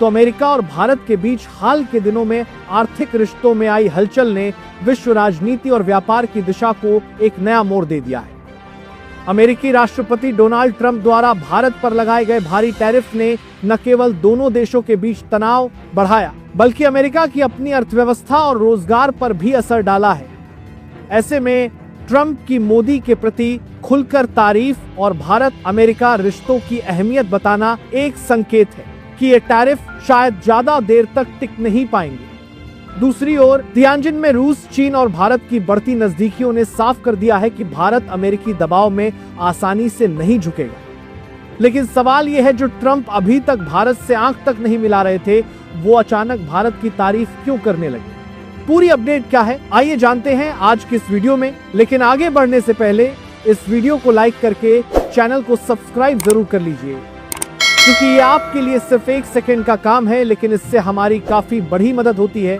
तो अमेरिका और भारत के बीच हाल के दिनों में आर्थिक रिश्तों में आई हलचल ने विश्व राजनीति और व्यापार की दिशा को एक नया मोड़ दे दिया है। अमेरिकी राष्ट्रपति डोनाल्ड ट्रंप द्वारा भारत पर लगाए गए भारी टैरिफ ने न केवल दोनों देशों के बीच तनाव बढ़ाया, बल्कि अमेरिका की अपनी अर्थव्यवस्था और रोजगार पर भी असर डाला है। ऐसे में ट्रंप की मोदी के प्रति खुलकर तारीफ और भारत अमेरिका रिश्तों की अहमियत बताना एक संकेत है कि ये टैरिफ शायद ज्यादा देर तक टिक नहीं पाएंगे। दूसरी ओर तियानजिन में रूस, चीन और भारत की बढ़ती नजदीकियों ने साफ कर दिया है कि भारत अमेरिकी दबाव में आसानी से नहीं झुकेगा। लेकिन सवाल यह है, जो ट्रंप अभी तक भारत से आंख तक नहीं मिला रहे थे, वो अचानक भारत की तारीफ क्यों करने लगे? पूरी अपडेट क्या है, आइए जानते हैं आज की इस वीडियो में। लेकिन आगे बढ़ने से पहले इस वीडियो को लाइक करके चैनल को सब्सक्राइब जरूर कर लीजिए, क्योंकि ये आपके लिए सिर्फ 1 सेकंड का काम है, लेकिन इससे हमारी काफी बड़ी मदद होती है।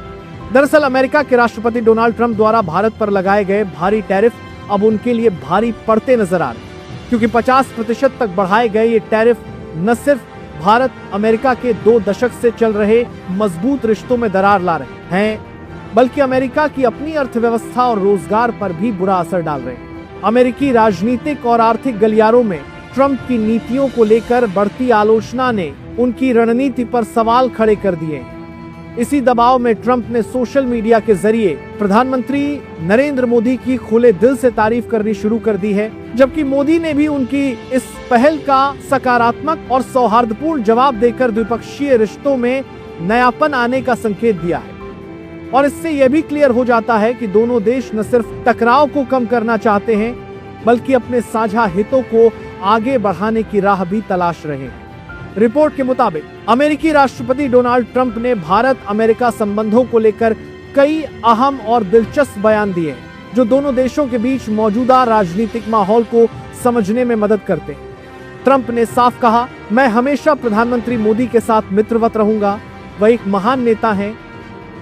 दरअसल अमेरिका के राष्ट्रपति डोनाल्ड ट्रंप द्वारा भारत पर लगाए गए भारी टैरिफ अब उनके लिए भारी पड़ते नजर आ रहे हैं, क्योंकि 50% तक बढ़ाए गए ये टैरिफ न सिर्फ भारत अमेरिका के 2 दशक से चल रहे मजबूत रिश्तों में दरार ला रहे हैं, बल्कि अमेरिका की अपनी अर्थव्यवस्था और रोजगार पर भी बुरा असर डाल रहे हैं। अमेरिकी राजनीतिक और आर्थिक गलियारों में ट्रंप की नीतियों को लेकर बढ़ती आलोचना ने उनकी रणनीति पर सवाल खड़े कर दिए हैं। इसी दबाव में ट्रंप ने सोशल मीडिया के जरिए प्रधानमंत्री नरेंद्र मोदी की खुले दिल से तारीफ करनी शुरू कर दी है, जबकि मोदी ने भी उनकी इस पहल का सकारात्मक और सौहार्दपूर्ण जवाब देकर द्विपक्षीय रिश्तों में नयापन आने का संकेत दिया है। और इससे यह भी क्लियर हो जाता है कि दोनों देश न सिर्फ टकराव को कम करना चाहते हैं, बल्कि अपने साझा हितों को आगे बढ़ाने की राह भी तलाश रहे हैं। रिपोर्ट के मुताबिक अमेरिकी राष्ट्रपति डोनाल्ड ट्रंप ने भारत अमेरिका संबंधों को लेकर कई अहम और दिलचस्प बयान दिए हैं, जो दोनों देशों के बीच मौजूदा राजनीतिक माहौल को समझने में मदद करते हैं। ट्रंप ने साफ कहा, मैं हमेशा प्रधानमंत्री मोदी के साथ मित्रवत रहूंगा, वह एक महान नेता हैं।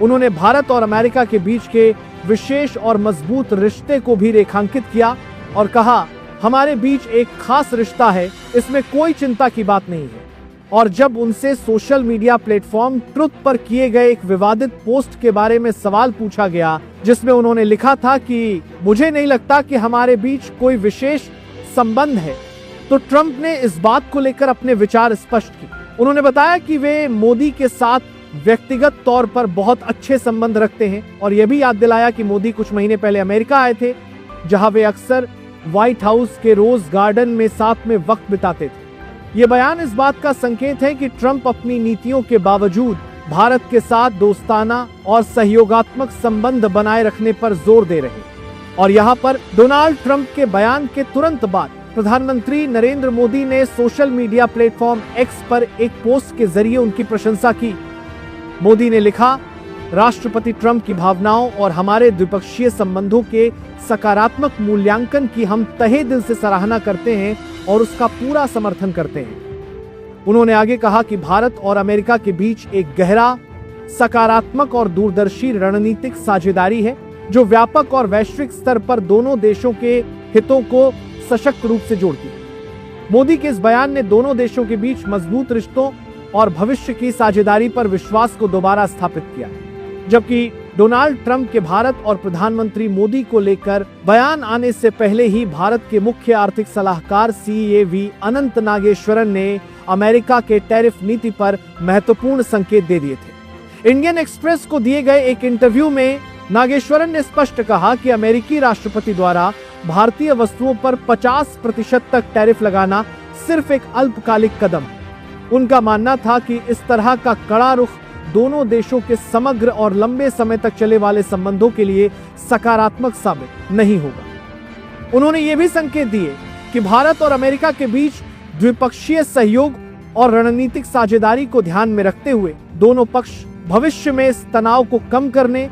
उन्होंने भारत और अमेरिका के बीच के विशेष और मजबूत रिश्ते को भी रेखांकित किया और कहा, हमारे बीच एक खास रिश्ता है, इसमें कोई चिंता की बात नहीं है। और जब उनसे सोशल मीडिया प्लेटफॉर्म ट्रुथ पर किए गए एक विवादित पोस्ट के बारे में सवाल पूछा गया, जिसमें उन्होंने लिखा था कि मुझे नहीं लगता कि हमारे बीच कोई विशेष संबंध है, तो ट्रंप ने इस बात को लेकर अपने विचार स्पष्ट किए। उन्होंने बताया कि वे मोदी के साथ व्यक्तिगत तौर पर बहुत अच्छे संबंध रखते हैं और यह भी याद दिलाया कि मोदी कुछ महीने पहले अमेरिका आए थे, जहां वे अक्सर व्हाइट हाउस के रोज गार्डन में साथ में वक्त बिताते थे। ये बयान इस बात का संकेत है कि ट्रंप अपनी नीतियों के बावजूद भारत के साथ दोस्ताना और सहयोगात्मक संबंध बनाए रखने पर जोर दे रहे हैं। और यहाँ पर डोनाल्ड ट्रंप के बयान के तुरंत बाद प्रधानमंत्री नरेंद्र मोदी ने सोशल मीडिया प्लेटफॉर्म एक्स पर एक पोस्ट के जरिए उनकी प्रशंसा की। मोदी ने लिखा, राष्ट्रपति ट्रंप की भावनाओं और हमारे द्विपक्षीय संबंधों के सकारात्मक मूल्यांकन की हम तहे दिल से सराहना करते हैं और उसका पूरा समर्थन करते हैं। उन्होंने आगे कहा कि भारत और अमेरिका के बीच एक गहरा, सकारात्मक और दूरदर्शी रणनीतिक साझेदारी है, जो व्यापक और वैश्विक स्तर पर दोनों देशों के हितों को सशक्त रूप से जोड़ती है। मोदी के इस बयान ने दोनों देशों के बीच मजबूत रिश्तों और भविष्य की साझेदारी पर विश्वास को दोबारा स्थापित किया, जबकि डोनाल्ड ट्रंप के भारत और प्रधानमंत्री मोदी को लेकर बयान आने से पहले ही भारत के मुख्य आर्थिक सलाहकार CAV अनंत नागेश्वरन ने अमेरिका के टैरिफ नीति पर महत्वपूर्ण संकेत दे दिए थे। इंडियन एक्सप्रेस को दिए गए एक इंटरव्यू में नागेश्वरन ने स्पष्ट कहा कि अमेरिकी राष्ट्रपति द्वारा भारतीय वस्तुओं पर 50% तक टैरिफ लगाना सिर्फ एक अल्पकालिक कदम है। उनका मानना था कि इस तरह का कड़ा रुख दोनों देशों के समग्र और लंबे समय तक चले वाले संबंधों के लिए सकारात्मक साबित नहीं होगा। उन्होंने ये भी संकेत दिए कि भारत और अमेरिका के बीच द्विपक्षीय सहयोग और रणनीतिक साझेदारी को ध्यान में रखते हुए दोनों पक्ष भविष्य में इस तनाव को कम करने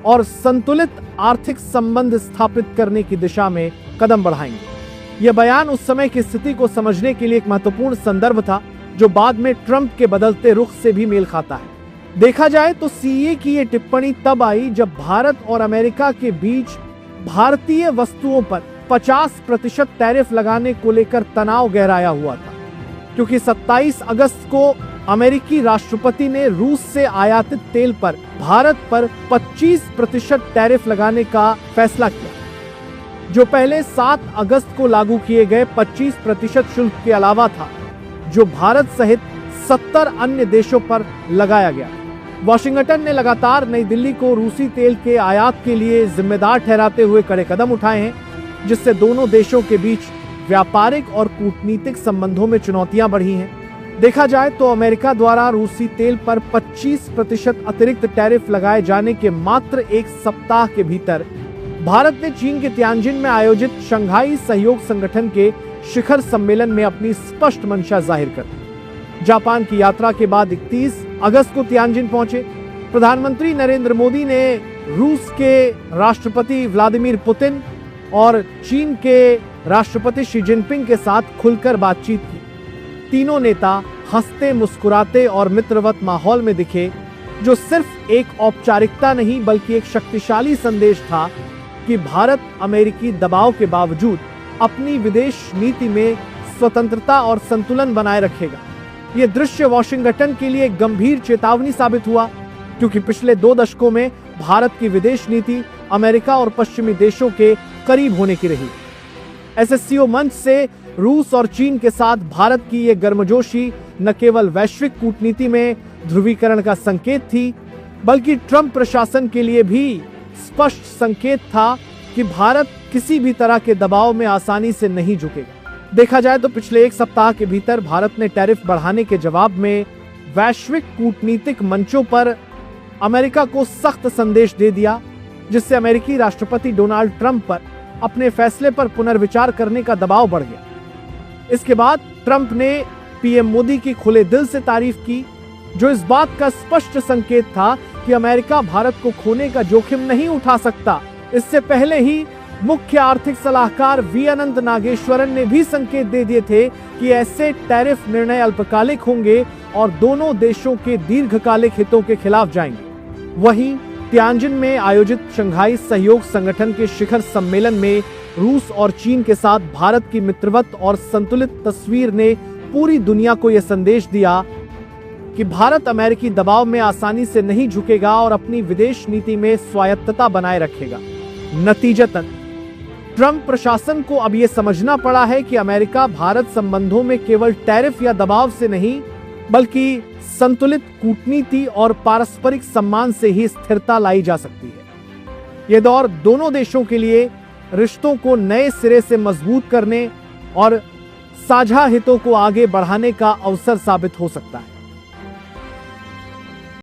और संतुलित आर्थिक संबंध स्थापित करने की दिशा में कदम बढ़ाएंगे। यह बयान उस समय की स्थिति को समझने के लिए एक महत्वपूर्ण संदर्भ था, जो बाद में ट्रंप के बदलते रुख से भी मेल खाता है। देखा जाए तो CA की ये टिप्पणी तब आई जब भारत और अमेरिका के बीच भारतीय वस्तुओं पर 50% टैरिफ लगाने को लेकर तनाव गहराया हुआ था, क्योंकि 27 अगस्त को अमेरिकी राष्ट्रपति ने रूस से आयातित तेल पर भारत पर 25% टैरिफ लगाने का फैसला किया, जो पहले 7 अगस्त को लागू किए गए 25% शुल्क के अलावा था, जो भारत सहित 70 अन्य देशों पर लगाया गया। वॉशिंगटन ने लगातार नई दिल्ली को रूसी तेल के आयात के लिए जिम्मेदार ठहराते हुए कड़े कदम उठाए हैं, जिससे दोनों देशों के बीच व्यापारिक और कूटनीतिक संबंधों में चुनौतियां बढ़ी हैं। देखा जाए तो अमेरिका द्वारा रूसी तेल पर 25% अतिरिक्त टैरिफ लगाए जाने के मात्र एक सप्ताह के भीतर भारत ने चीन के तियानजिन में आयोजित शंघाई सहयोग संगठन के शिखर सम्मेलन में अपनी स्पष्ट मंशा जाहिर कर दी। जापान की यात्रा के बाद 31 अगस्त को तियानजिन पहुंचे प्रधानमंत्री नरेंद्र मोदी ने रूस के राष्ट्रपति व्लादिमीर पुतिन और चीन के राष्ट्रपति शी जिनपिंग के साथ खुलकर बातचीत की। तीनों नेता हंसते मुस्कुराते और मित्रवत माहौल में दिखे, जो सिर्फ एक औपचारिकता नहीं बल्कि एक शक्तिशाली संदेश था कि भारत अमेरिकी दबाव के बावजूद अपनी विदेश नीति में स्वतंत्रता और संतुलन बनाए रखेगा। यह दृश्य वॉशिंगटन के लिए एक गंभीर चेतावनी साबित हुआ, क्योंकि पिछले 2 दशकों में भारत की विदेश नीति अमेरिका और पश्चिमी देशों के करीब होने की रही। एससीओ मंच से रूस और चीन के साथ भारत की ये गर्मजोशी न केवल वैश्विक कूटनीति में ध्रुवीकरण का संकेत थी, बल्कि ट्रंप प्रशासन के लिए भी स्पष्ट संकेत था कि भारत किसी भी तरह के दबाव में आसानी से नहीं झुकेगा। देखा जाए तो पिछले 1 सप्ताह के भीतर भारत ने टैरिफ बढ़ाने के जवाब में वैश्विक कूटनीतिक मंचों पर अमेरिका को सख्त संदेश दे दिया, जिससे अमेरिकी राष्ट्रपति डोनाल्ड ट्रंप पर अपने फैसले पर पुनर्विचार करने का दबाव बढ़ गया। इसके बाद ट्रंप ने पीएम मोदी की खुले दिल से तारीफ की, जो इस बात का स्पष्ट संकेत था कि अमेरिका भारत को खोने का जोखिम नहीं उठा सकता। इससे पहले ही मुख्य आर्थिक सलाहकार वी अनंत नागेश्वरन ने भी संकेत दे दिए थे कि ऐसे टैरिफ निर्णय अल्पकालिक होंगे और दोनों देशों के दीर्घकालिक हितों के खिलाफ जाएंगे। वहीं तियानजिन में आयोजित शंघाई सहयोग संगठन के शिखर सम्मेलन में रूस और चीन के साथ भारत की मित्रवत और संतुलित तस्वीर ने पूरी दुनिया को यह संदेश दिया कि भारत अमेरिकी दबाव में आसानी से नहीं झुकेगा और अपनी विदेश नीति में स्वायत्तता बनाए रखेगा। नतीजतन ट्रंप प्रशासन को अब यह समझना पड़ा है कि अमेरिका भारत संबंधों में केवल टैरिफ या दबाव से नहीं, बल्कि संतुलित कूटनीति और पारस्परिक सम्मान से ही स्थिरता लाई जा सकती है। यह दौर दोनों देशों के लिए रिश्तों को नए सिरे से मजबूत करने और साझा हितों को आगे बढ़ाने का अवसर साबित हो सकता है।